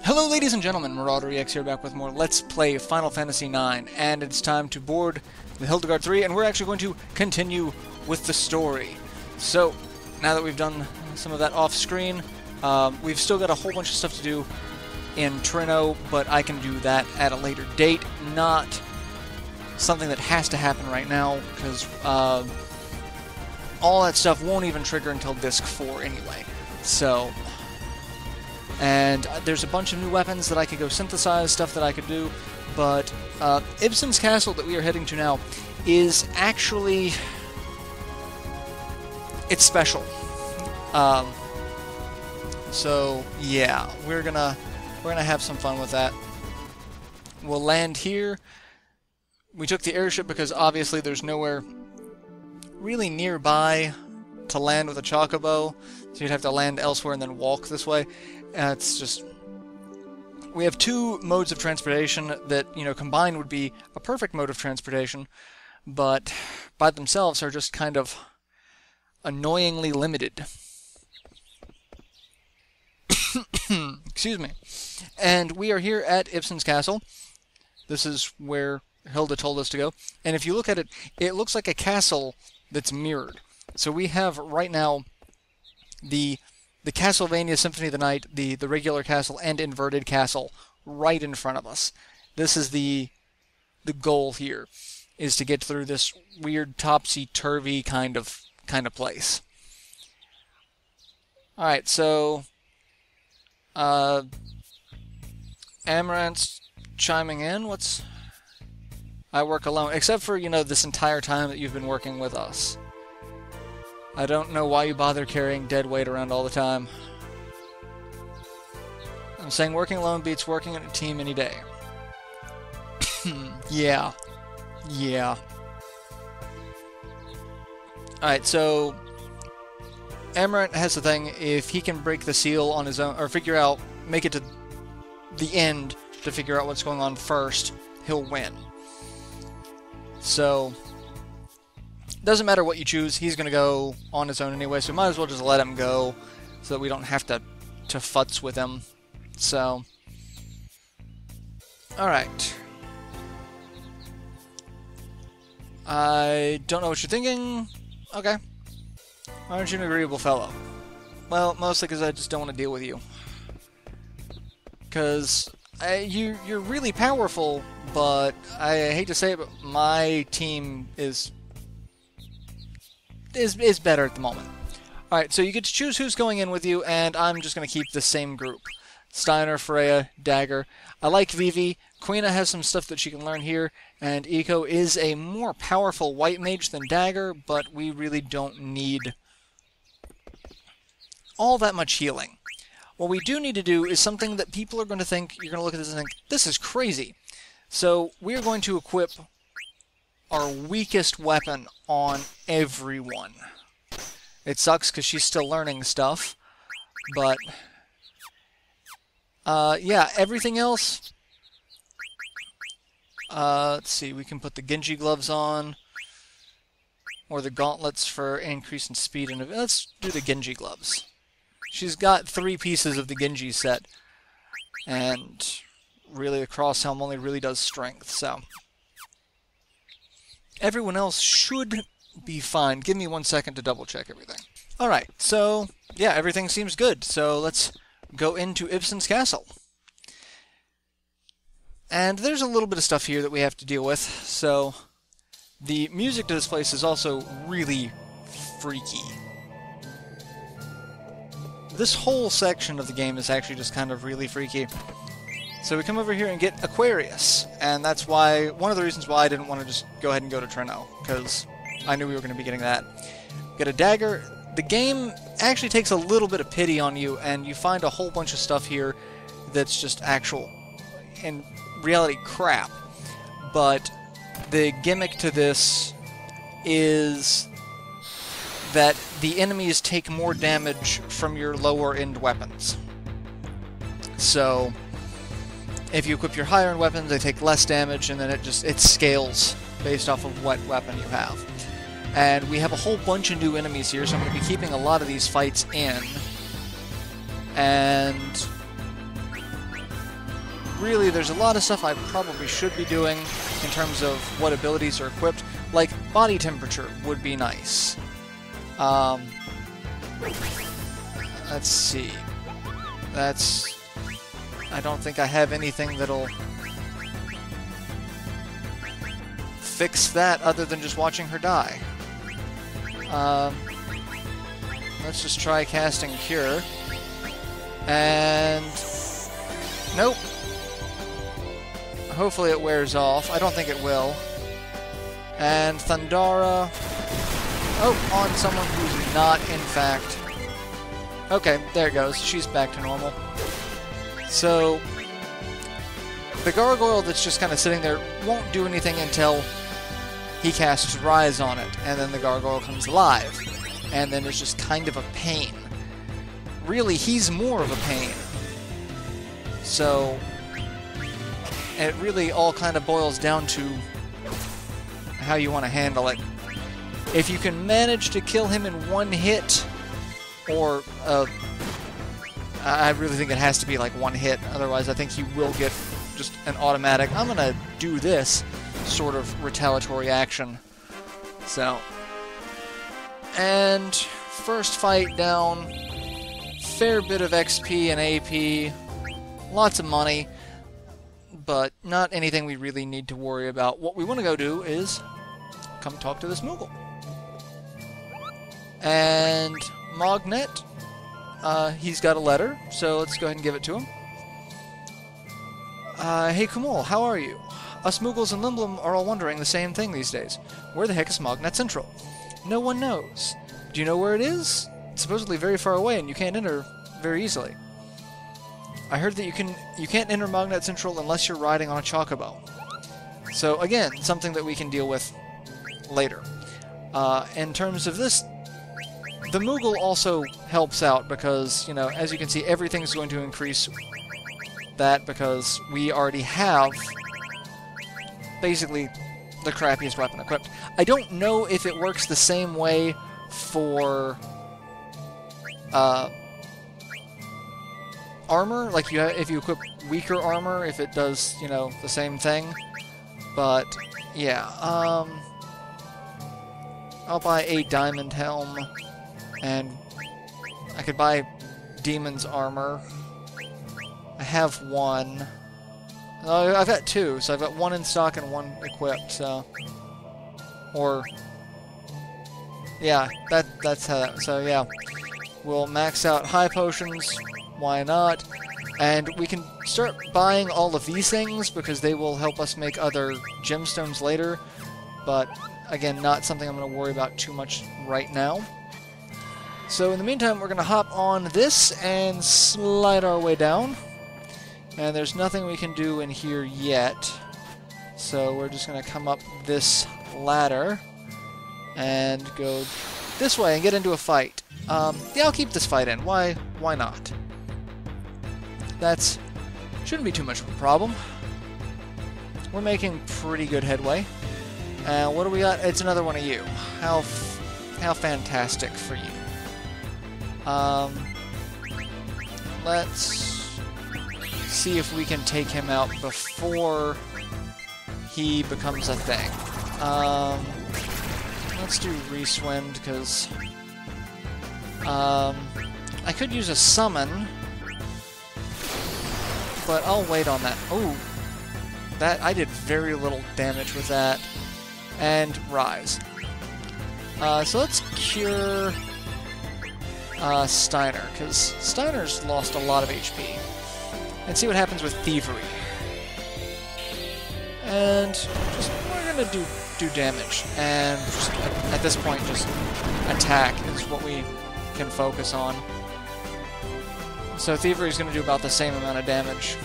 Hello ladies and gentlemen, MarauderEX here back with more Let's Play Final Fantasy IX, and it's time to board the Hildegard 3, and we're actually going to continue with the story. So, now that we've done some of that off-screen, we've still got a whole bunch of stuff to do in Trino, but I can do that at a later date, not something that has to happen right now, because all that stuff won't even trigger until Disc 4 anyway. So... and there's a bunch of new weapons that I could go synthesize, stuff that I could do, but Ibsen's castle that we are heading to now is actually... it's special. So yeah, we're gonna have some fun with that. We'll land here. We took the airship because obviously there's nowhere really nearby to land with a chocobo, so you'd have to land elsewhere and then walk this way. It's just... we have two modes of transportation that, you know, combined would be a perfect mode of transportation, but by themselves are just kind of annoyingly limited. Excuse me. And we are here at Ibsen's castle. This is where Hilda told us to go. And if you look at it, it looks like a castle that's mirrored. So we have right now the Castlevania Symphony of the Night, the regular castle, and inverted castle right in front of us. This is the goal here, is to get through this weird topsy-turvy kind of place. Alright, so Amaranth's chiming in. I work alone, except for, you know, this entire time that you've been working with us. I don't know why you bother carrying dead weight around all the time. I'm saying working alone beats working in a team any day. Yeah. Yeah. Alright, so... Amaranth has the thing, if he can break the seal on his own, or figure out, make it to the end to figure out what's going on first, he'll win. So... doesn't matter what you choose, he's going to go on his own anyway, so we might as well just let him go so that we don't have to futz with him. So, alright. I don't know what you're thinking. Okay. Aren't you an agreeable fellow? Well, mostly because I just don't want to deal with you. Because you're really powerful, but I hate to say it, but my team is better at the moment. Alright, so you get to choose who's going in with you, and I'm just going to keep the same group. Steiner, Freya, Dagger. I like Vivi. Quina has some stuff that she can learn here, and Eiko is a more powerful white mage than Dagger, but we really don't need all that much healing. What we do need to do is something that people are going to think, you're going to look at this and think, this is crazy. So we're going to equip our weakest weapon on everyone. It sucks because she's still learning stuff, but yeah, everything else, let's see, we can put the Genji gloves on, or the gauntlets for increase in speed, and let's do the Genji gloves. She's got 3 pieces of the Genji set, and really the cross helm only really does strength, so everyone else should be fine. Give me 1 second to double check everything. Alright, so yeah, everything seems good. So let's go into Ibsen's castle. And there's a little bit of stuff here that we have to deal with. So the music to this place is also really freaky. This whole section of the game is actually just kind of really freaky. So we come over here and get Aquarius, and that's why, one of the reasons why I didn't want to just go ahead and go to Trino, because I knew we were going to be getting that. Get a dagger. The game actually takes a little bit of pity on you, and you find a whole bunch of stuff here that's just actual, in reality, crap. But the gimmick to this is that the enemies take more damage from your lower-end weapons. So if you equip your higher-end weapons, they take less damage, and then it scales based off of what weapon you have. And we have a whole bunch of new enemies here, so I'm going to be keeping a lot of these fights in. And really, there's a lot of stuff I probably should be doing in terms of what abilities are equipped. Like, body temperature would be nice. Let's see. I don't think I have anything that'll fix that other than just watching her die. Let's just try casting Cure. And nope. Hopefully it wears off. I don't think it will. And Thundara. Oh, on someone who's not, in fact. Okay, there it goes. She's back to normal. So, the gargoyle that's just kind of sitting there won't do anything until he casts Rise on it, and then the gargoyle comes alive. And then it's just kind of a pain. Really, he's more of a pain. So, it really all kind of boils down to how you want to handle it. If you can manage to kill him in one hit, or I really think it has to be like one hit, otherwise I think he will get just an automatic, I'm gonna do this sort of retaliatory action. So, and first fight down, fair bit of XP and AP, lots of money, but not anything we really need to worry about. What we want to go do is come talk to this Moogle. And Mognet, he's got a letter, so let's go ahead and give it to him. Hey Kumul, how are you? Us Moogles in Limblum are all wondering the same thing these days. Where the heck is Mognet Central? No one knows. Do you know where it is? It's supposedly very far away and you can't enter very easily. I heard that you can't enter Mognet Central unless you're riding on a chocobo. So again, something that we can deal with later. In terms of this, the Moogle also helps out because, you know, as you can see, everything's going to increase that because we already have basically the crappiest weapon equipped. I don't know if it works the same way for armor, like if you equip weaker armor, if it does, you know, the same thing. But yeah, I'll buy a diamond helm, and I could buy demon's armor. I have one. Oh, I've got two, so I've got one in stock and one equipped. So, or yeah, that's how that. So yeah, we'll max out high potions. Why not? And we can start buying all of these things because they will help us make other gemstones later. But again, not something I'm going to worry about too much right now. So in the meantime, we're going to hop on this and slide our way down. And there's nothing we can do in here yet. So we're just going to come up this ladder and go this way and get into a fight. Yeah, I'll keep this fight in. Why not? That's shouldn't be too much of a problem. We're making pretty good headway. What do we got? It's another one of you. How fantastic for you. Let's see if we can take him out before he becomes a thing. Let's do Reeswind, because I could use a summon, but I'll wait on that. Oh, that I did very little damage with that. And Rise. So let's cure Steiner, because Steiner's lost a lot of HP. And see what happens with Thievery. And just, we're gonna do damage. And just, at this point, just attack is what we can focus on. So Thievery is gonna do about the same amount of damage.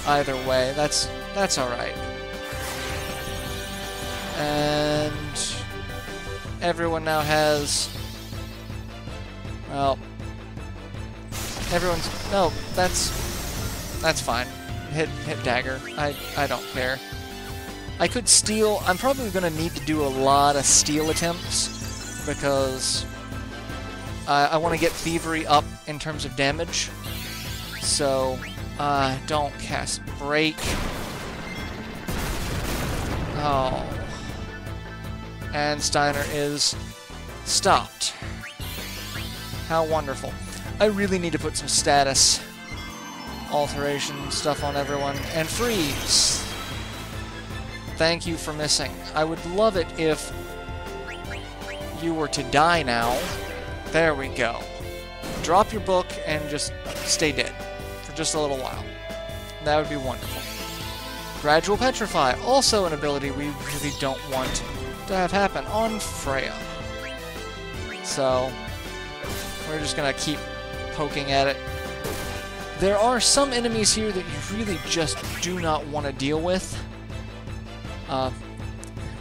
Either way, that's alright. And everyone now has, well, everyone's, no, that's fine. Hit dagger. I don't care. I could steal. I'm probably going to need to do a lot of steal attempts because I want to get thievery up in terms of damage. So, don't cast break. Oh. And Steiner is stopped. How wonderful. I really need to put some status alteration stuff on everyone. And freeze. Thank you for missing. I would love it if you were to die now. There we go. Drop your book and just stay dead for just a little while. That would be wonderful. Gradual Petrify, also an ability we really don't want to have happen on Freya. So, we're just gonna keep poking at it. There are some enemies here that you really just do not want to deal with.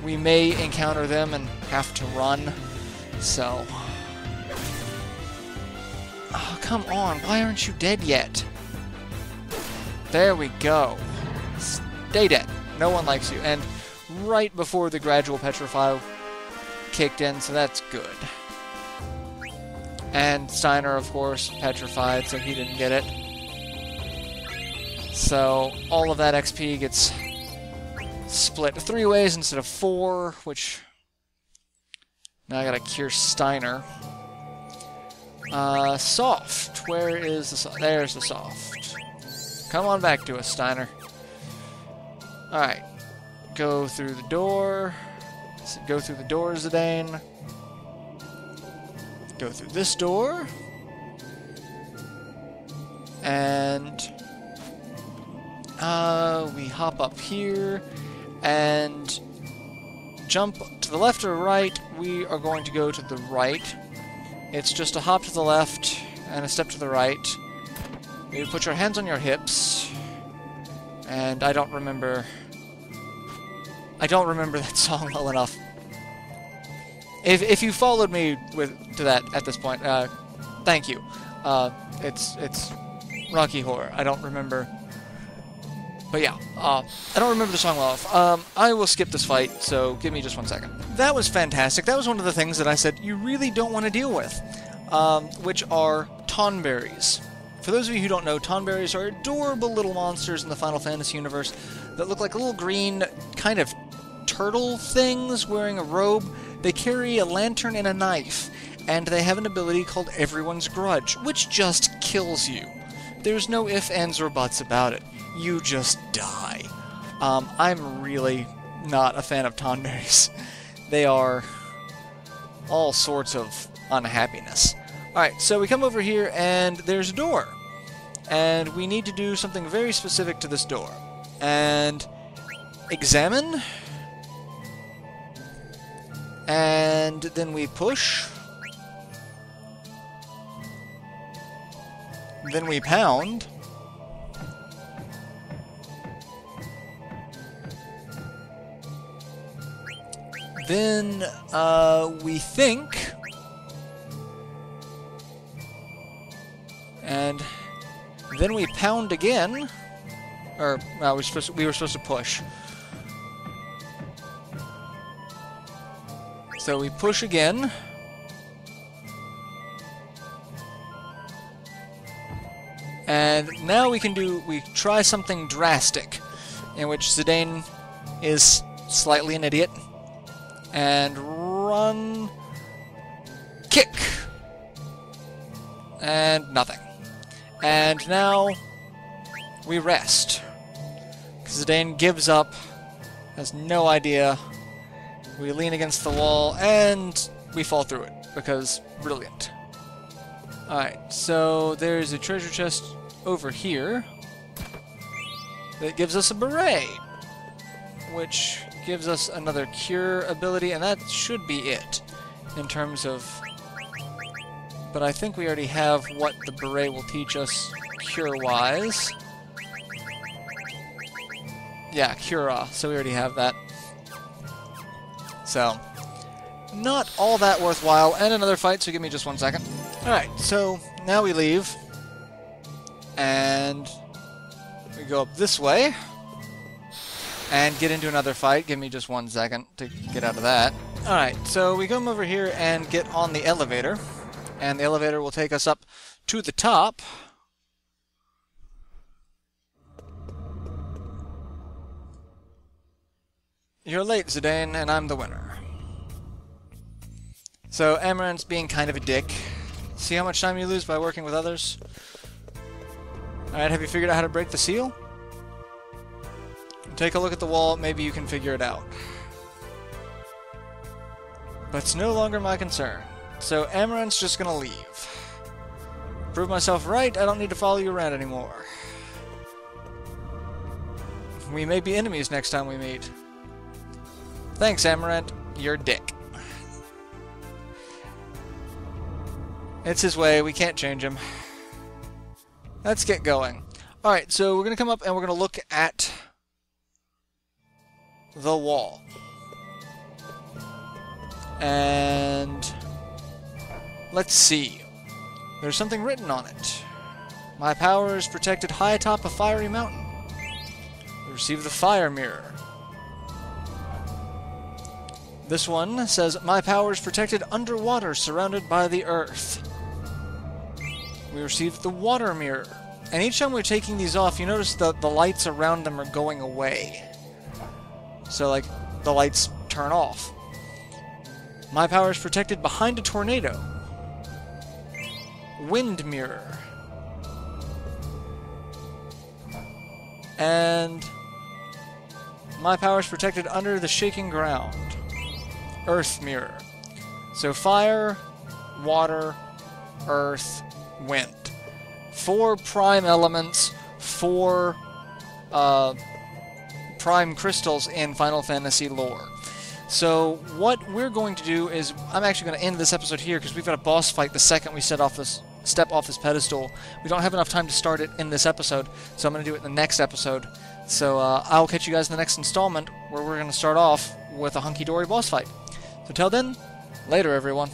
We may encounter them and have to run, so... Oh, come on, why aren't you dead yet? There we go. Stay dead. No one likes you. And right before the gradual petrify kicked in, so that's good. And Steiner, of course, petrified, so he didn't get it. So all of that XP gets split 3 ways instead of 4, which... Now I gotta cure Steiner. Soft. Where is the soft? There's the soft. Come on back to us, Steiner. Alright. Go through the door. Go through the door, Zidane. Go through this door. And... we hop up here. And... jump to the left or right. We are going to go to the right. It's just a hop to the left and a step to the right. You put your hands on your hips. And I don't remember that song well enough. If you followed me to that at this point, thank you. It's Rocky Horror. I don't remember. But yeah, I don't remember the song well enough. I will skip this fight, so give me just 1 second. That was fantastic. That was one of the things that I said you really don't want to deal with, which are tonberries. For those of you who don't know, tonberries are adorable little monsters in the Final Fantasy universe that look like little green kind of turtle things wearing a robe. They carry a lantern and a knife, and they have an ability called Everyone's Grudge, which just kills you. There's no ifs, ands, or buts about it. You just die. I'm really not a fan of tonberries. They are all sorts of unhappiness. Alright, so we come over here and there's a door. And we need to do something very specific to this door. And examine. And then we push. Then we pound. Then, we think. And then we pound again. Or, no, we were supposed to push. So we push again. And now we try something drastic, in which Zidane is slightly an idiot. And run, kick, and nothing. And now we rest. Zidane gives up, has no idea. We lean against the wall, and we fall through it, because brilliant. Alright, so there's a treasure chest over here that gives us a beret, which gives us another cure ability, and that should be it in terms of... But I think we already have what the beret will teach us cure-wise. Yeah, cura, so we already have that. So, not all that worthwhile, and another fight, so give me just 1 second. Alright, so now we leave, and we go up this way. and get into another fight. Give me just 1 second to get out of that. Alright, so we come over here and get on the elevator, and the elevator will take us up to the top. You're late, Zidane, and I'm the winner. So, Amarant's being kind of a dick. See how much time you lose by working with others? Alright, have you figured out how to break the seal? Take a look at the wall, maybe you can figure it out. But it's no longer my concern. So, Amarant's just gonna leave. Prove myself right, I don't need to follow you around anymore. We may be enemies next time we meet. Thanks, Amarant. You're a dick. It's his way. We can't change him. Let's get going. Alright, so we're going to come up and we're going to look at the wall. And let's see. There's something written on it. My power is protected high atop a fiery mountain. Receive the fire mirror. This one says, my power is protected underwater, surrounded by the earth. We received the water mirror. And each time we're taking these off, you notice that the lights around them are going away. So, like, the lights turn off. My power is protected behind a tornado. Wind mirror. And my power is protected under the shaking ground. Earth mirror. So fire, water, earth, wind. 4 prime elements, 4 prime crystals in Final Fantasy lore. So what we're going to do is, I'm actually going to end this episode here because we've got a boss fight the second we step off this pedestal. We don't have enough time to start it in this episode, so I'm going to do it in the next episode. So I'll catch you guys in the next installment where we're going to start off with a hunky-dory boss fight. So till then, later everyone.